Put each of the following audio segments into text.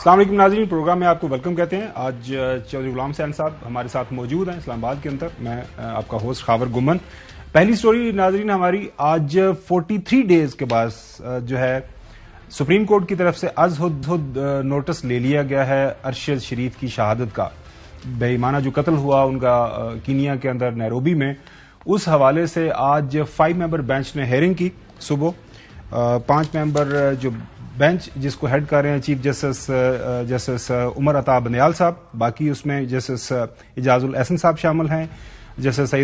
السلام علیکم ناظرین، پروگرام میں آپ کو ویلکم کہتے ہیں۔ آج چودھری غلام حسین صاحب ہمارے ساتھ موجود ہیں اسلام آباد کے اندر۔ میں آپ کا ہوسٹ خاور گمن۔ پہلی سٹوری ناظرین ہماری آج 43 ڈیز کے بعد جو ہے سپریم کورٹ کی طرف سے از ہد نوٹس لے لیا گیا ہے ارشد شریف کی شہادت کا۔ بے ایمانہ جو قتل ہوا ان کا کینیا کے اندر نیروبی میں، اس حوالے سے آج 5 ممبر بینچ نے ہیئرنگ کی صبح۔ 5 ممبر جو بینچ جس کو ہیڈ کر رہے ہیں چیف جسٹس عمر عطا بندیال صاحب، باقی اس میں جسٹس اعجاز الاحسن صاحب شامل ہیں، جسٹس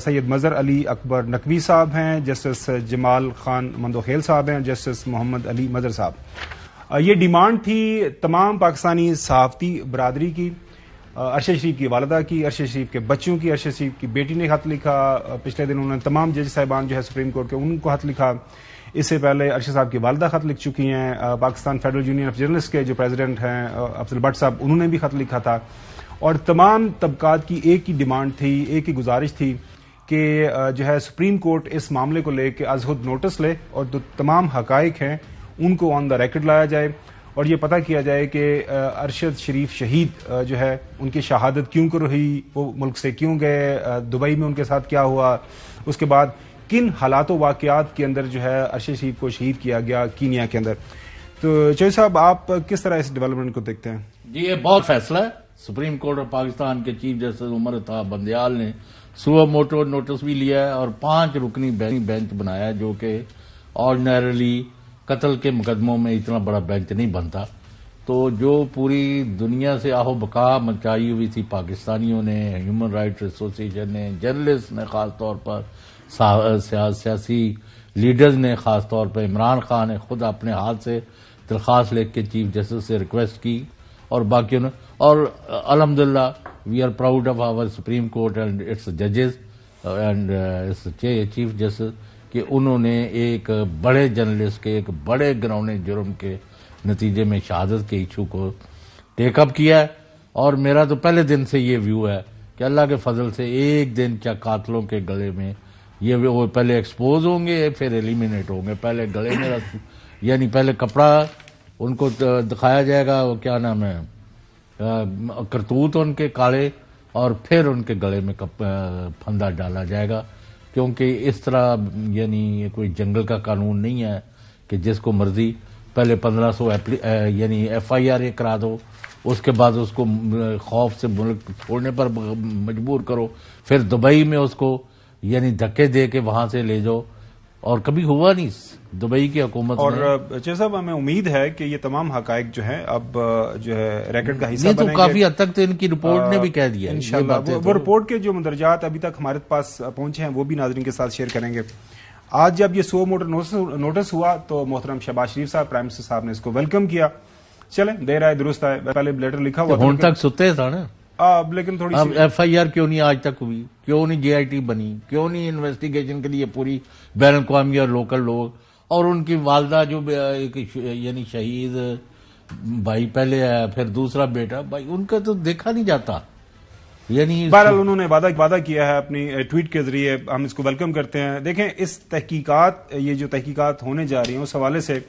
سید مظہر علی اکبر نقوی صاحب ہیں، جسٹس جمال خان مندوخیل صاحب ہیں، جسٹس محمد علی مظہر صاحب۔ یہ ڈیمانڈ تھی تمام پاکستانی صحافتی برادری کی، ارشد شریف کی والدہ کی، ارشد شریف کے بچوں کی۔ ارشد شریف کی بیٹی نے خط لکھا، پچھلے دن انہوں نے تمام جج صاحبان جو ہے سپریم کورٹ کے ان کو خط لکھا۔ اس سے پہلے ارشد صاحب کی والدہ خط لکھ چکی ہیں۔ Pakistan federal union of journalist کے جو پریزیڈنٹ ہیں افضل بٹ صاحب، انہوں نے بھی خط لکھا تھا۔ اور تمام طبقات کی ایک ہی ڈیمانڈ تھی، ایک ہی گزارش تھی کہ جو ہے سپریم کورٹ اس معاملے کو لے کے از ہد نوٹس لے اور جو تمام حقائق ہیں ان کو آن دا ریکارڈ لایا جائے اور یہ پتہ کیا جائے کہ ارشد شریف شہید جو ہے ان کی شہادت کیوں کر رہی، وہ ملک سے کیوں گئے، دبئی میں ان کے ساتھ کیا ہوا، اس کے بعد کن حالات و واقعات کے اندر جو ہے ارشد شریف کو شہید کیا گیا کینیا کے اندر۔ تو چوہدری صاحب، آپ کس طرح اس ڈیولپمنٹ کو دیکھتے ہیں؟ جی، یہ بہت فیصلہ ہے۔ سپریم کورٹ آف پاکستان کے چیف جسٹس عمر عطا بندیال نے صبح موٹو نوٹس بھی لیا ہے اور 5 رکنی بینچ بنایا ہے، جو کہ آرڈنریلی قتل کے مقدموں میں اتنا بڑا بینچ نہیں بنتا۔ تو جو پوری دنیا سے آہو بقا مچائی ہوئی تھی پاکستانیوں نے، ہیومن رائٹس ایسوسیشن نے، جرنلسٹ نے، خاص طور پر سیاسی لیڈرز نے، خاص طور پر عمران خان نے خود اپنے ہاتھ سے درخواست لکھ کے چیف جسٹس سے ریکویسٹ کی اور باقیوں نے، اور الحمدللہ we are proud of our supreme court and its ججز اینڈ چیف جسٹس کہ انہوں نے ایک بڑے جرنلسٹ کے ایک بڑے گراؤنڈ جرم کے نتیجے میں شہادت کے ایشو کو ٹیک اپ کیا ہے۔ اور میرا تو پہلے دن سے یہ ویو ہے کہ اللہ کے فضل سے ایک دن کیا قاتلوں کے گلے میں یہ وہ پہلے ایکسپوز ہوں گے پھر ایلیمینیٹ ہوں گے۔ پہلے گلے میں یعنی پہلے کپڑا ان کو دکھایا جائے گا، وہ کیا نام ہے، کرتوت ان کے کالے، اور پھر ان کے گلے میں پھندا ڈالا جائے گا، کیونکہ اس طرح یعنی یہ کوئی جنگل کا قانون نہیں ہے کہ جس کو مرضی پہلے 1500 یعنی FIR کرا دو، اس کے بعد اس کو خوف سے ملک چھوڑنے پر مجبور کرو، پھر دبئی میں اس کو یعنی دھکے دے کے وہاں سے لے جاؤ، اور کبھی ہوا نہیں دبئی کی حکومت اور چودھری صاحب ہمیں امید ہے کہ یہ تمام حقائق جو ہیں اب جو ہے ریکارڈ کا حصہ بنیں گے۔ تو کافی حد تک تو ان کی رپورٹ نے بھی کہہ دیا انشاءاللہ۔ وہ رپورٹ کے جو مندرجات ابھی تک ہمارے پاس پہنچے ہیں وہ بھی ناظرین کے ساتھ شیئر کریں گے۔ آج جب یہ 100 موٹر نوٹس ہوا تو محترم شہباز شریف صاحب، پرائم منسٹر صاحب نے اس کو ویلکم کیا۔ چلیں، دیر آئے درست آئے، پہلے لیٹر لکھا ہوا ہوں تک ستے تھا نا، لیکن تھوڑی اب FIR کیوں نہیں آج تک ہوئی، کیوں نہیں JIT بنی، کیوں نہیں انویسٹیگیشن کے لیے پوری بین الاقوامی اور لوکل لوگ، اور ان کی والدہ جو یعنی شہید بھائی پہلے ہے پھر دوسرا بیٹا بھائی، ان کا تو دیکھا نہیں جاتا۔ یعنی بہرحال انہوں نے وعدہ کیا ہے اپنی ٹویٹ کے ذریعے، ہم اس کو ویلکم کرتے ہیں۔ دیکھیں، اس تحقیقات، یہ جو تحقیقات ہونے جا رہی ہیں اس حوالے سے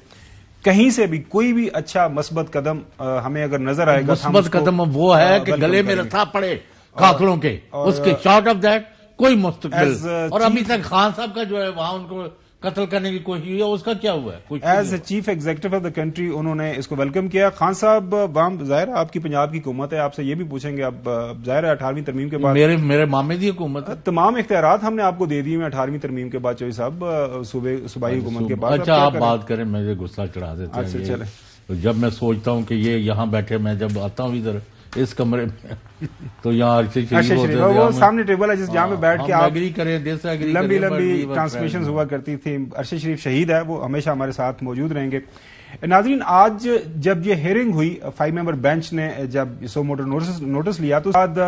کہیں سے بھی کوئی بھی اچھا مثبت قدم ہمیں اگر نظر آئے گا، مثبت قدم وہ ہے کہ گلے میں رسا پڑے قاتلوں کے، اس کے شارٹ آف دیٹ کوئی مستقبل۔ اور ابھی تک خان صاحب کا جو ہے وہاں ان کو قتل کرنے کی کوشش ہوئی ہے، اس کا کیا ہوا ہے؟ As a chief executive of the country انہوں نے اس کو ویلکم کیا۔ خان صاحب، ظاہر ہے آپ کی پنجاب کی حکومت ہے، آپ سے یہ بھی پوچھیں گے، اب ظاہر ہے 18ویں ترمیم کے بعد میرے مامے دی حکومت ہے، تمام اختیارات ہم نے آپ کو دے دیے ہیں 18ویں ترمیم کے بعد چوہدری صاحب، صوبائی حکومت کے بعد۔ اچھا، آپ بات کریں، مجھے غصہ چڑھا دیتے ہیں۔ چلیں، جب میں سوچتا ہوں کہ یہ یہاں بیٹھے، میں جب آتا ہوں ادھر اس کمرے میں تو یہاں ارشد شریف ہوتے ہیں، وہ سامنے ٹیبل ہے جہاں پہ بیٹھ کے آپ ایگری کریں، ڈس ایگری کریں، لمبی ٹرانسمیشن ہوا کرتی تھی۔ ارشد شریف شہید ہے، وہ ہمیشہ ہمارے ساتھ موجود رہیں گے۔ ناظرین، آج جب یہ ہیئرنگ ہوئی، 5 ممبر بینچ نے جب 100 موٹر نوٹس لیا تو بعد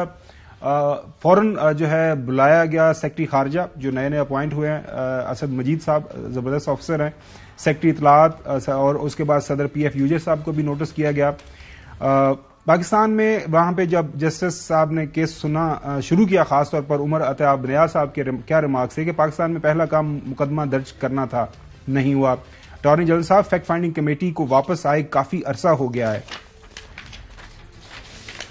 فوراً جو ہے بلایا گیا سیکرٹری خارجہ جو نئے اپوائنٹ ہوئے ہیں، اسد مجید صاحب، زبردست آفیسر ہیں، سیکرٹری اطلاعات، اور اس کے بعد صدر PF یوجر صاحب کو بھی نوٹس کیا گیا۔ پاکستان میں وہاں پہ جب جسٹس صاحب نے کیس سننا شروع کیا، خاص طور پر عمر عطا بندیال صاحب کے کیا ریمارکس ہے کہ پاکستان میں پہلا کام مقدمہ درج کرنا تھا، نہیں ہوا۔ اٹارنی جنرل صاحب فیکٹ فائنڈنگ کمیٹی کو واپس آئے کافی عرصہ ہو گیا ہے۔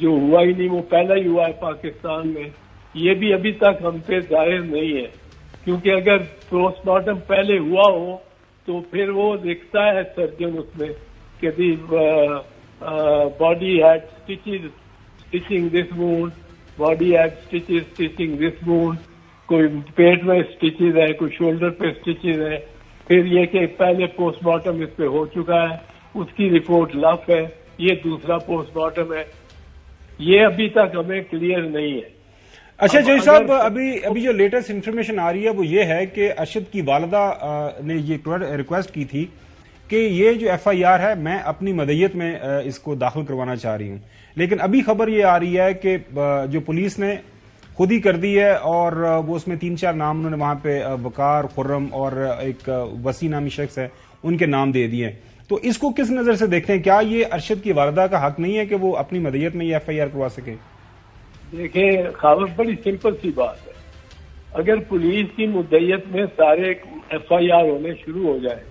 جو ہوا ہی نہیں وہ پہلا ہی ہوا ہے پاکستان میں. یہ بھی ابھی تک ہم پہ ظاہر نہیں ہے، کیونکہ اگر پوسٹ مارٹم پہلے ہوا ہو تو پھر وہ لکھتا ہے سرجن اس میں کہ the body head stitching this wound, body head stitching this wound, کوئی پیٹ میں اسٹیچز ہے، کوئی شولڈر پہ اسٹیچز ہے. پھر یہ کہ پہلے پوسٹ مارٹم اس پہ ہو چکا ہے، اس کی رپورٹ لف ہے، یہ دوسرا پوسٹ مارٹم ہے. یہ ابھی تک ہمیں کلیئر نہیں ہے. اچھا جوئی صاحب، ابھی جو لیٹسٹ انفارمیشن آ رہی ہے وہ یہ ہے کہ ارشد کی والدہ نے یہ ریکویسٹ کی تھی کہ یہ جو ایف آئی آر ہے میں اپنی مدیت میں اس کو داخل کروانا چاہ رہی ہوں، لیکن ابھی خبر یہ آ رہی ہے کہ جو پولیس نے خود ہی کر دی ہے اور وہ اس میں 3-4 نام انہوں نے وہاں پہ وقار، خرم اور ایک وسیع نامی شخص ہے ان کے نام دے دیے. تو اس کو کس نظر سے دیکھتے ہیں؟ کیا یہ ارشد کی والدہ کا حق نہیں ہے کہ وہ اپنی مدیت میں یہ ایف آئی آر کروا سکے؟ دیکھیں خاور، بڑی سمپل سی بات ہے. اگر پولیس کی مدیت میں سارے ایف آئی آر ہونے شروع ہو جائے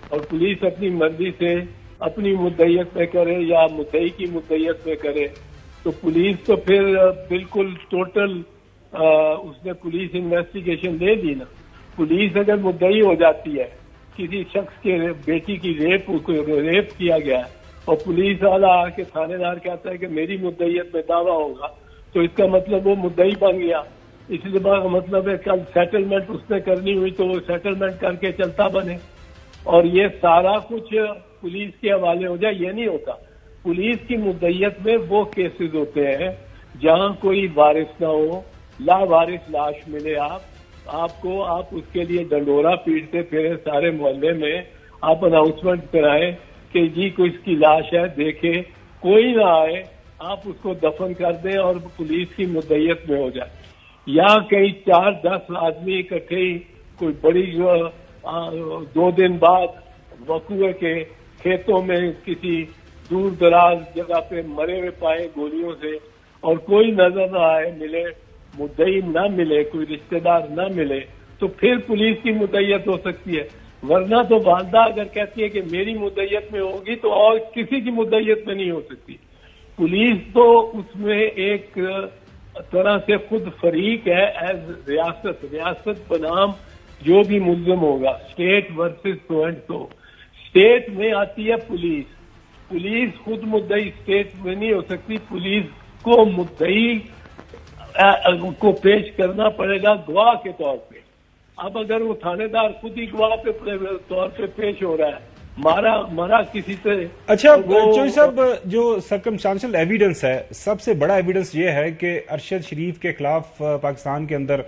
اور پولیس اپنی مرضی سے اپنی مدیت میں کرے یا مدعی کی مدیت میں کرے تو پولیس تو پھر بالکل ٹوٹل اس نے پولیس انویسٹیگیشن لے دی نا. پولیس اگر مدعی ہو جاتی ہے کسی شخص کے بیٹی کی ریپ کیا گیا ہے اور پولیس والا آ کے تھانے دار کہتا ہے کہ میری مدعیت میں دعویٰ ہوگا تو اس کا مطلب وہ مدعی بن گیا. اس لیے مطلب ہے کل سیٹلمنٹ اس نے کرنی ہوئی تو وہ سیٹلمنٹ کر کے چلتا بنے اور یہ سارا کچھ پولیس کے حوالے ہو جائے. یہ نہیں ہوتا. پولیس کی مدعیت میں وہ کیسز ہوتے ہیں جہاں کوئی وارث نہ ہو، لا وارث لاش ملے، آپ کو اس کے لیے ڈنڈورا پیٹتے پھرے سارے محلے میں، آپ اناؤنسمنٹ کرائیں کہ جی کوئی اس کی لاش ہے دیکھے، کوئی نہ آئے، آپ اس کو دفن کر دیں اور پولیس کی مدعیت میں ہو جائے. یا کئی 4-10 آدمی اکٹھے ہی کوئی بڑی 2 دن بعد وقوع کے کھیتوں میں کسی دور دراز جگہ پہ مرے ہوئے پائے گولیوں سے اور کوئی نظر نہ آئے، ملے، مدعی نہ ملے، کوئی رشتہ دار نہ ملے تو پھر پولیس کی مدعیت ہو سکتی ہے. ورنہ تو والدہ اگر کہتی ہے کہ میری مدعیت میں ہوگی تو اور کسی کی مدعیت میں نہیں ہو سکتی. پولیس تو اس میں ایک طرح سے خود فریق ہے ایز ریاست بنام جو بھی ملزم ہوگا، state versus so and so. State میں آتی ہے پولیس خود مدعی اسٹیٹ میں نہیں ہو سکتی. پولیس کو مدعی کو پیش کرنا پڑے گا گواہ کے طور پہ. اب اگر وہ تھانے دار خود ہی گواہ کے طور پہ پیش ہو رہا ہے، مرا کسی سے. اچھا چوئی صاحب، جو سرکمسٹانشل ایویڈنس ہے، سب سے بڑا ایویڈنس یہ ہے کہ ارشد شریف کے خلاف پاکستان کے اندر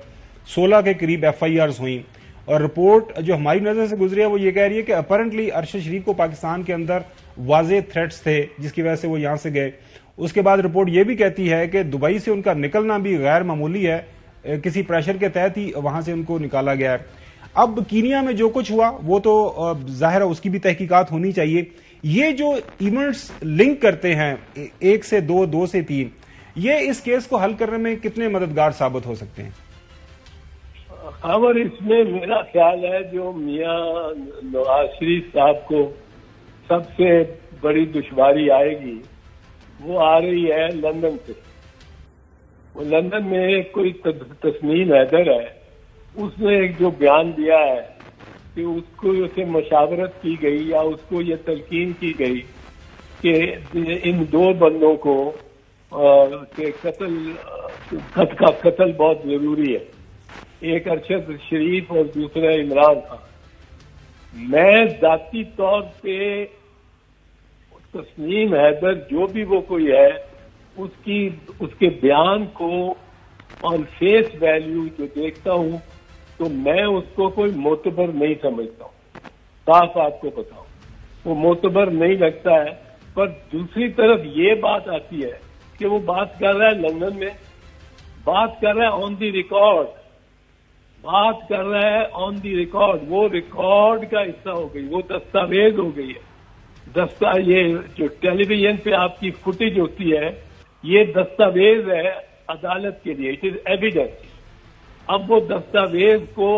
16 کے قریب ایف آئی آرز ہوئیں اور رپورٹ جو ہماری نظر سے گزری ہے وہ یہ کہہ رہی ہے کہ اپیرنٹلی ارشد شریف کو پاکستان کے اندر واضح تھریٹس تھے جس کی وجہ سے وہ یہاں سے گئے. اس کے بعد رپورٹ یہ بھی کہتی ہے کہ دبئی سے ان کا نکلنا بھی غیر معمولی ہے، کسی پریشر کے تحت ہی وہاں سے ان کو نکالا گیا ہے. اب کینیا میں جو کچھ ہوا وہ تو ظاہر ہے اس کی بھی تحقیقات ہونی چاہیے. یہ جو ایونٹس لنک کرتے ہیں 1 سے 2، 2 سے 3، یہ اس کیس کو حل کرنے میں کتنے مددگار ثابت ہو سکتے ہیں؟ خبر اس میں میرا خیال ہے جو میاں نواز شریف صاحب کو سب سے بڑی دشواری آئے گی وہ آ رہی ہے لندن سے. وہ لندن میں کوئی تسنیم حیدر ہے، اس نے ایک جو بیان دیا ہے کہ اس کو اسے مشاورت کی گئی یا اس کو یہ تلقین کی گئی کہ ان 2 بندوں کو قتل بہت ضروری ہے، ایک ارشد شریف اور دوسرا عمران خان. میں ذاتی طور پہ تسنیم حیدر جو بھی وہ کوئی ہے اس کے بیان کو آن فیس ویلیو جو دیکھتا ہوں تو میں اس کو کوئی معتبر نہیں سمجھتا ہوں. صاف آپ کو بتاؤں وہ معتبر نہیں لگتا ہے. پر دوسری طرف یہ بات آتی ہے کہ وہ بات کر رہا ہے لندن میں، بات کر رہا ہے آن دی ریکارڈ، بات کر رہا ہے آن دی ریکارڈ. وہ ریکارڈ کا حصہ ہو گئی، وہ دستاویز ہو گئی ہے. یہ جو ٹیلی ویژن پہ آپ کی فوٹیج ہوتی ہے یہ دستاویز ہے عدالت کے لیے، اٹ از ایویڈنس. اب وہ دستاویز کو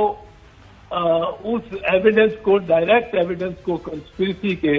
اس ایویڈنس کو ڈائریکٹ ایویڈنس کو کنسپریسی کے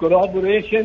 corroboration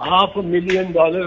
$500,000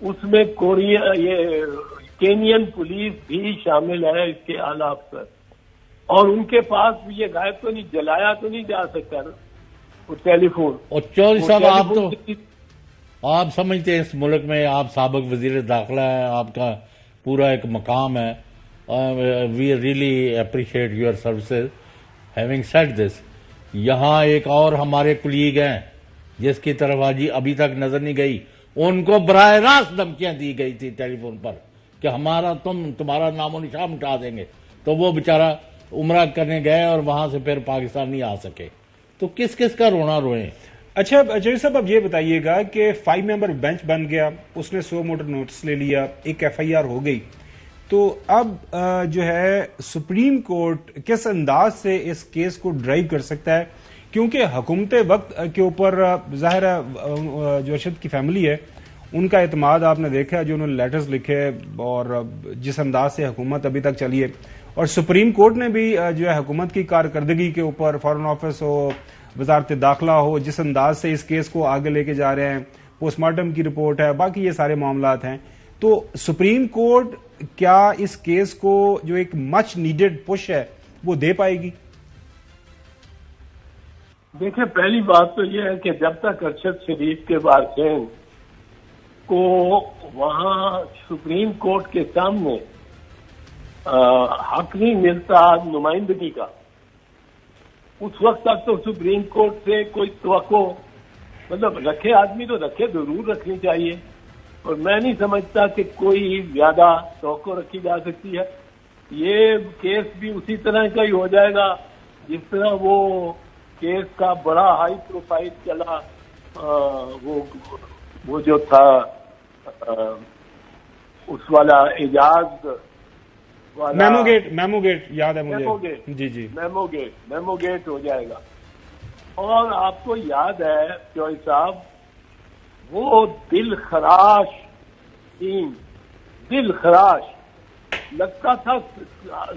اس میں کوریا یہ کینین پولیس بھی شامل ہے، اس کے اعلی افسر، اور ان کے پاس بھی یہ غائب تو نہیں، جلایا تو نہیں جا سکتا نا وہ ٹیلی فون. اور چودھری صاحب آپ سمجھتے ہیں اس ملک میں آپ سابق وزیر داخلہ ہیں، آپ کا پورا ایک مقام ہے. We really appreciate your services. Having said this, یہاں ایک اور ہمارے کلیگ ہیں جس کی طرف آجی ابھی تک نظر نہیں گئی، ان کو براہ راست دھمکیاں دی گئی تھی ٹیلی فون پر کہ تمہارا نام و نشان مٹا دیں گے. تو وہ بیچارہ عمرہ کرنے گئے اور وہاں سے پھر پاکستان نہیں آ سکے. تو کس کس کا رونا روئیں؟ اچھا چودھری صاحب اب یہ بتائیے گا کہ 5 ممبر بینچ بن گیا، اس نے 100 موٹر نوٹس لے لیا، ایک FIR ہو گئی، تو اب جو ہے سپریم کورٹ کس انداز سے اس کیس کو ڈرائیو کر سکتا ہے؟ کیونکہ حکومت وقت کے اوپر ظاہر ہے جو ارشد کی فیملی ہے ان کا اعتماد آپ نے دیکھا ہے، جو انہوں نے لیٹرز لکھے اور جس انداز سے حکومت ابھی تک چلی ہے، اور سپریم کورٹ نے بھی جو ہے حکومت کی کارکردگی کے اوپر فارن آفس ہو، وزارت داخلہ ہو، جس انداز سے اس کیس کو آگے لے کے جا رہے ہیں، پوسٹ مارٹم کی رپورٹ ہے، باقی یہ سارے معاملات ہیں، تو سپریم کورٹ کیا اس کیس کو جو ایک مچ نیڈڈ پش ہے وہ دے پائے گی؟ دیکھیں، پہلی بات تو یہ ہے کہ جب تک ارشد شریف کے وارثین کو وہاں سپریم کورٹ کے سامنے حق نہیں ملتا نمائندگی کا، اس وقت تک تو سپریم کورٹ سے کوئی توقع مطلب رکھے آدمی تو رکھے، ضرور رکھنی چاہیے، اور میں نہیں سمجھتا کہ کوئی زیادہ توقع رکھی جا سکتی ہے. یہ کیس بھی اسی طرح کا ہی ہو جائے گا جس طرح وہ کیس کا بڑا ہائی پروفائل چلا، وہ جو تھا اس والا اعجاز والا میمو گیٹ یاد ہے مجھے. جی میمو گیٹ ہو جائے گا. اور آپ کو یاد ہے چوہدری صاحب وہ دل خراش لگتا تھا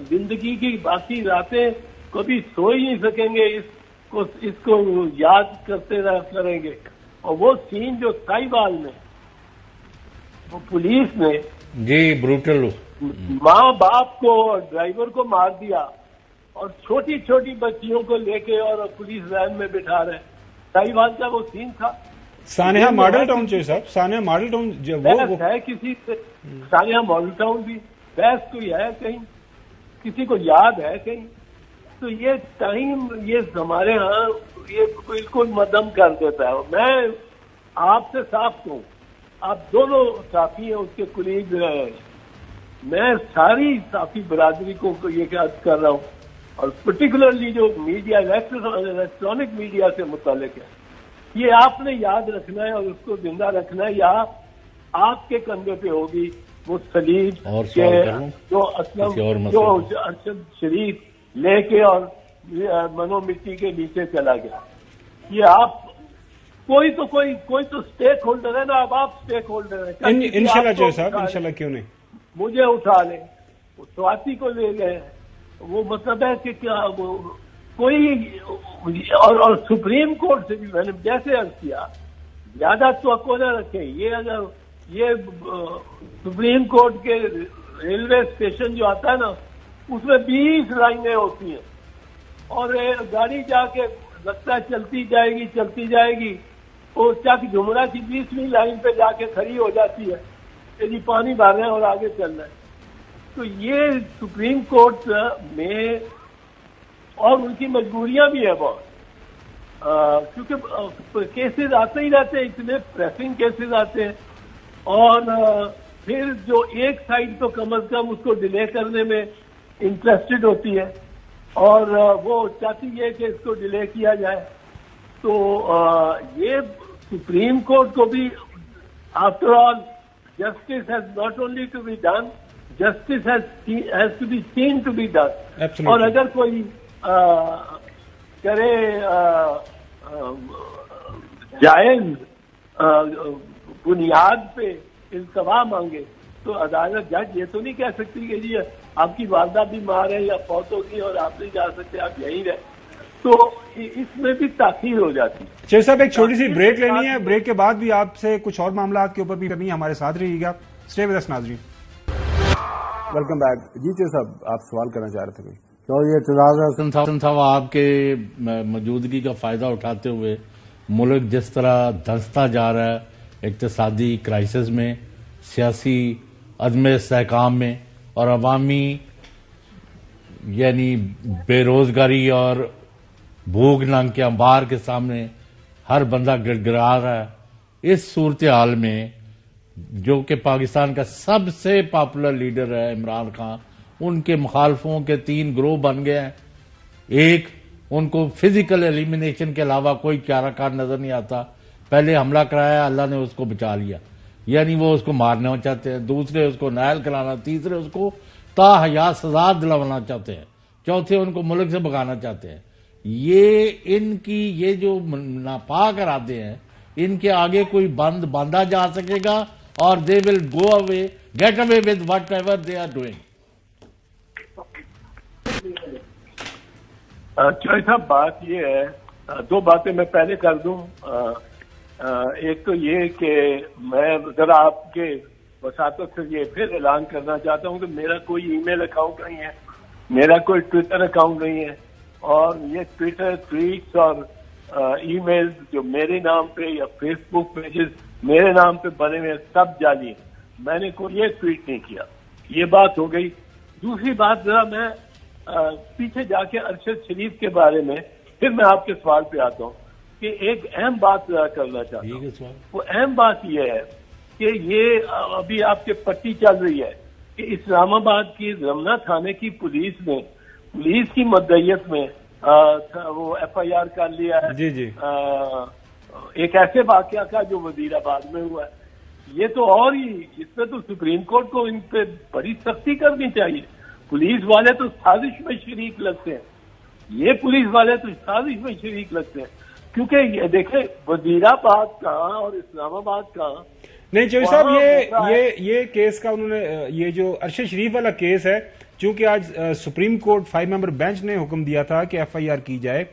زندگی کی باقی راتیں کبھی سو ہی نہیں سکیں گے، اس کو یاد کرتے کریں گے. اور وہ سین جو سائیوال میں وہ پولیس نے جی بروٹل ماں باپ کو اور ڈرائیور کو مار دیا اور چھوٹی چھوٹی بچیوں کو لے کے اور پولیس وین میں بٹھا رہے، سائیوال کا وہ سین تھا. سانحہ ماڈل ٹاؤن چاہیے صاحب، سانحہ ماڈل ٹاؤن بحث ہے کسی سے، سانحہ ماڈل ٹاؤن بھی بحث کوئی ہے کہیں، کسی کو یاد ہے کہیں؟ تو یہ ٹائم یہ ہمارے ہاں یہ بالکل مدم کر دیتا ہے. میں آپ سے صاف کہوں، آپ دونوں صحافی ہیں، اس کے کولیگ ہیں، میں ساری صحافی برادری کو یہ عرض کر رہا ہوں، اور پرٹیکولرلی جو میڈیا الیکٹرانک میڈیا سے متعلق ہے، یہ آپ نے یاد رکھنا ہے اور اس کو زندہ رکھنا ہے. یا آپ کے کندھے پہ ہوگی وہ سلیب جو ارشد شریف لے کے اور منو مٹی کے نیچے چلا گیا. یہ آپ کوئی تو اسٹیک ہولڈر ہے نا، اب آپ اسٹیک ہولڈر ہیں. انشاءاللہ جو صاحب انشاءاللہ کیوں نہیں، مجھے اٹھا لیں، سواتی کو لے گئے، وہ مطلب ہے کہ کیا وہ کوئی اور سپریم کورٹ سے بھی میں نے جیسے عرض کیا زیادہ توقع نہ رکھیں. یہ اگر یہ سپریم کورٹ کے ریلوے اسٹیشن جو آتا ہے نا، اس میں 20 لائنیں ہوتی ہیں اور گاڑی جا کے لگتا ہے چلتی جائے گی اور چک جمرہ کی 20ویں لائن پہ جا کے کھڑی ہو جاتی ہے کہ جی پانی بھر رہے ہیں اور آگے چل رہے ہیں. تو یہ سپریم کورٹ میں اور ان کی مجبوریاں بھی ہیں بہت، کیونکہ کیسز آتے ہی رہتے ہیں، اتنے پریسنگ کیسز آتے ہیں، اور پھر جو ایک سائڈ تو کم از کم اس کو ڈیلے کرنے میں انٹرسٹڈ ہوتی ہے اور وہ چاہتی ہے کہ اس کو ڈیلے کیا جائے. تو یہ سپریم کورٹ کو بھی after all justice has not only to be done, justice has to be seen to be done. اور اگر کوئی کرے جائز بنیاد پہ التوا مانگے تو عدالت جج یہ تو نہیں کہہ سکتی کہ جی آپ کی والدہ بیمار ہے یا فوت ہوگی اور آپ نہیں جا سکتے، آپ یہیں رہیں. تو اس میں بھی تاخیر ہو جاتی ہے. چیر صاحب ایک چھوٹی سی بریک لینی ہے، بریک کے بعد بھی آپ سے کچھ اور معاملات کے اوپر بھی کرنی ہے، ہمارے ساتھ رہیے گا. اسٹے ود اس ناظرین. Welcome back. جی چیر صاحب آپ سوال کرنا چاہ رہے تھے. چودھری اعتزاز حسن صاحب، آپ کے موجودگی کا فائدہ اٹھاتے ہوئے ملک جس طرح دھنستا جا رہا ہے اقتصادی کرائسس میں، سیاسی عدم استحکام میں، اور عوامی یعنی بے روزگاری اور بھوک ننگ کے انبار کے سامنے ہر بندہ گڑ گڑا رہا ہے، اس صورتحال میں جو کہ پاکستان کا سب سے پاپولر لیڈر ہے عمران خان، ان کے مخالفوں کے 3 گروہ بن گئے ہیں. ایک، ان کو فزیکل ایلیمینیشن کے علاوہ کوئی چارہ کار نظر نہیں آتا. پہلے حملہ کرایا، اللہ نے اس کو بچا لیا، یعنی وہ اس کو مارنا چاہتے ہیں. دوسرے، اس کو نائل کرانا. تیسرے، اس کو تا حیات سزا دلوانا چاہتے ہیں. چوتھے، ان کو ملک سے بھگانا چاہتے ہیں. یہ جو ناپاک ارادے ہیں، ان کے آگے کوئی بند باندھا جا سکے گا اور they will go away, get away with whatever they are doing. Chaudhry صاحب، بات یہ ہے، 2 باتیں میں پہلے کر دوں. ایک تو یہ کہ میں ذرا آپ کے وساطت سے یہ پھر اعلان کرنا چاہتا ہوں کہ میرا کوئی ای میل اکاؤنٹ نہیں ہے، میرا کوئی ٹویٹر اکاؤنٹ نہیں ہے، اور یہ ٹویٹر ٹویٹس اور ای میل جو میرے نام پہ یا فیس بک پیجز میرے نام پہ بنے ہوئے سب جعلی ہیں. میں نے کوئی یہ ٹویٹ نہیں کیا. یہ بات ہو گئی. دوسری بات، ذرا میں پیچھے جا کے ارشد شریف کے بارے میں پھر میں آپ کے سوال پہ آتا ہوں کہ ایک اہم بات کرنا چاہتا ہوں. وہ اہم بات یہ ہے کہ یہ ابھی آپ کے پٹی چل رہی ہے کہ اسلام آباد کی رمنا تھانے کی پولیس کی مدعیت میں وہ ایف آئی آر کر لیا ہے. جی ایک ایسے واقعہ کا جو وزیر آباد میں ہوا ہے. یہ تو اور ہی، اس میں تو سپریم کورٹ کو ان پہ بڑی سختی کرنی چاہیے. پولیس والے تو سازش میں شریک لگتے ہیں، یہ پولیس والے تو سازش میں شریک لگتے ہیں. کیونکہ یہ دیکھیں، وزیر آباد کہاں اور اسلام آباد کہاں. نہیں چوہدری صاحب، یہ کیس کا انہوں نے، یہ جو ارشد شریف والا کیس ہے، چونکہ آج سپریم کورٹ 5 ممبر بینچ نے حکم دیا تھا کہ ایف آئی آر کی جائے.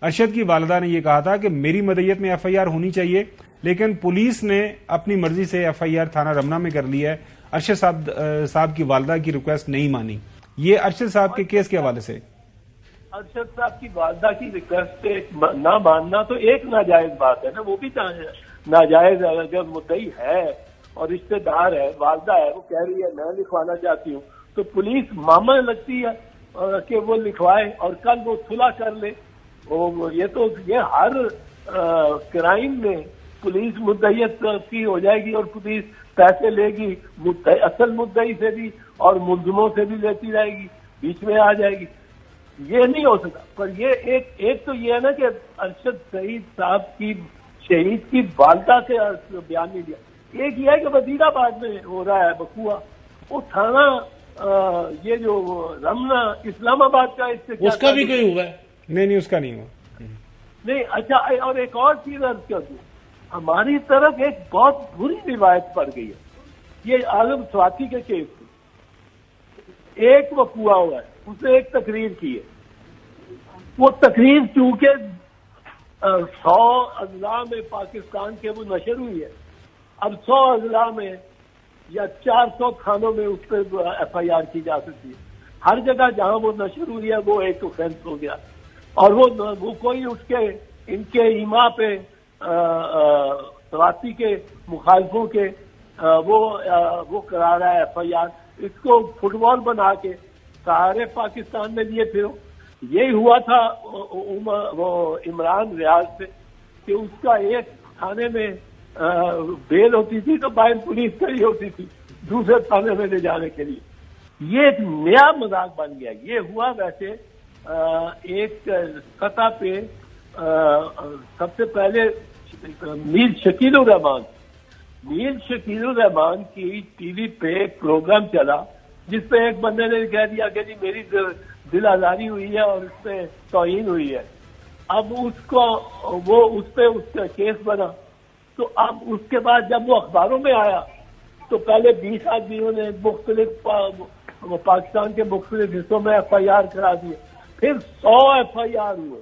ارشد کی والدہ نے یہ کہا تھا کہ میری مدعیت میں ایف آئی آر ہونی چاہیے، لیکن پولیس نے اپنی مرضی سے ایف آئی آر تھانہ رمنا میں کر لی ہے. ارشد صاحب کی والدہ کی ریکویسٹ نہیں مانی. یہ ارشد صاحب کے کیس کے حوالے سے. ارشد صاحب کی والدہ کی ریکویسٹ نہ ماننا تو ایک ناجائز بات ہے نا، وہ بھی ناجائز ہے. اگر مدعی ہے اور رشتے دار ہے، والدہ ہے، وہ کہہ رہی ہے میں لکھوانا چاہتی ہوں، تو پولیس ماما لگتی ہے کہ وہ لکھوائے اور کل وہ صلح کر لے. یہ ہر کرائم میں پولیس مدعیت کی ہو جائے گی اور پولیس پیسے لے گی اصل مدعی سے بھی اور ملزموں سے بھی لیتی رہے گی، بیچ میں آ جائے گی. یہ نہیں ہو سکتا. پر یہ ایک تو یہ ہے نا کہ ارشد سعید صاحب کی شہید کی والدہ سے بیان نہیں دیا. ایک یہ ہے کہ وزیر آباد میں ہو رہا ہے بقوا، وہ تھانہ یہ جو رمنا اسلام آباد کا، اس کا بھی کوئی ہوا ہے؟ نہیں، اس کا نہیں ہوا. نہیں. اچھا، اور ایک اور چیز عرض کر دوں، ہماری طرف ایک بہت بری روایت پڑ گئی ہے. یہ اعظم سواتی کے کیس میں ایک وقوع ہوا ہے، اس نے ایک تقریر کی ہے. وہ تقریر چونکہ 100 اضلاع میں پاکستان کے وہ نشر ہوئی ہے. اب 100 اضلاع میں یا 400 تھانوں میں اس پہ ایف آئی آر کی جا سکتی ہے. ہر جگہ جہاں وہ نشر ہوئی ہے وہ ایک اوفینس ہو گیا، اور وہ کوئی اٹھ کے ان کے ایما پہ سواتی کے مخالفوں کے وہ کرا رہا ہے ایف آئی آر. اس کو فٹ بال بنا کے سارے پاکستان میں لیے پھرو. یہی ہوا تھا وہ عمران ریاض سے کہ اس کا ایک تھانے میں بیل ہوتی تھی تو باہر پولیس کھڑی ہوتی تھی دوسرے تھانے میں لے جانے کے لیے. یہ ایک نیا مذاق بن گیا. یہ ہوا ویسے ایک سطح پہ سب سے پہلے میر شکیل الرحمان کی ٹی وی پہ ایک پروگرام چلا جس پہ ایک بندے نے کہہ دیا کہ جی میری دل آزاری ہوئی ہے اور اس پہ توہین ہوئی ہے. اب اس پہ اس کا کیس بنا. تو اب اس کے بعد جب وہ اخباروں میں آیا تو پہلے 20 آدمیوں نے مختلف پاکستان کے مختلف حصوں میں ایف آئی آر کرا دیے. پھر 100 ایف آئی آر ہوئے.